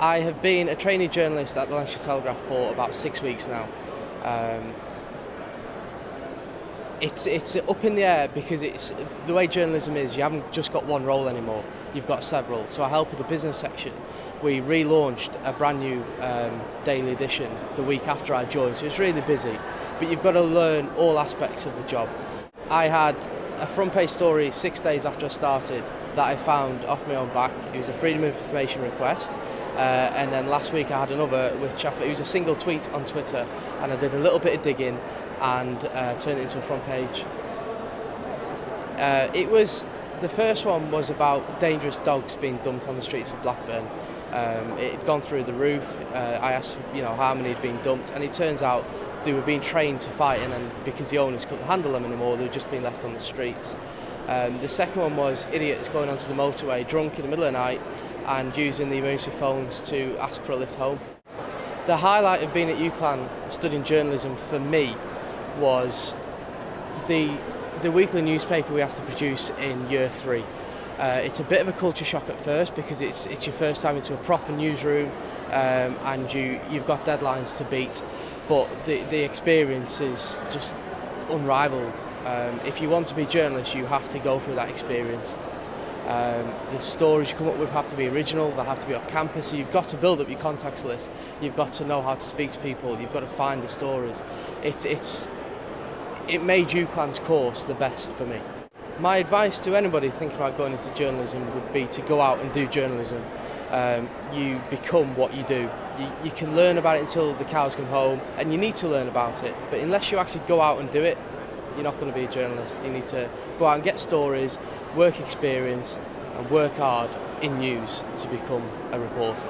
I have been a trainee journalist at the Lancashire Telegraph for about 6 weeks now. It's up in the air because it's the way journalism is. You haven't just got one role anymore. You've got several. So I help with the business section. We relaunched a brand new daily edition the week after I joined, so it's really busy. But you've got to learn all aspects of the job. I had a front page story 6 days after I started that I found off my own back. It was a Freedom of Information request. And then last week I had another, it was a single tweet on Twitter, and I did a little bit of digging and turned it into a front page. The first one was about dangerous dogs being dumped on the streets of Blackburn. It had gone through the roof. I asked, how many had been dumped, and it turns out they were being trained to fight, and then because the owners couldn't handle them anymore, they were just being left on the streets. The second one was idiots going onto the motorway drunk in the middle of the night and using the emergency phones to ask for a lift home. The highlight of being at UCLan studying journalism for me was the weekly newspaper we have to produce in year 3. It's a bit of a culture shock at first because it's your first time into a proper newsroom, and you've got deadlines to beat, but the experience is just unrivaled. If you want to be a journalist, you have to go through that experience. The stories you come up with have to be original, they have to be off campus, so you've got to build up your contacts list, you've got to know how to speak to people, you've got to find the stories. It made UCLan's course the best for me. My advice to anybody thinking about going into journalism would be to go out and do journalism. You become what you do. You can learn about it until the cows come home, and you need to learn about it, but unless you actually go out and do it, you're not going to be a journalist. You need to go out and get stories, work experience, and work hard in news to become a reporter.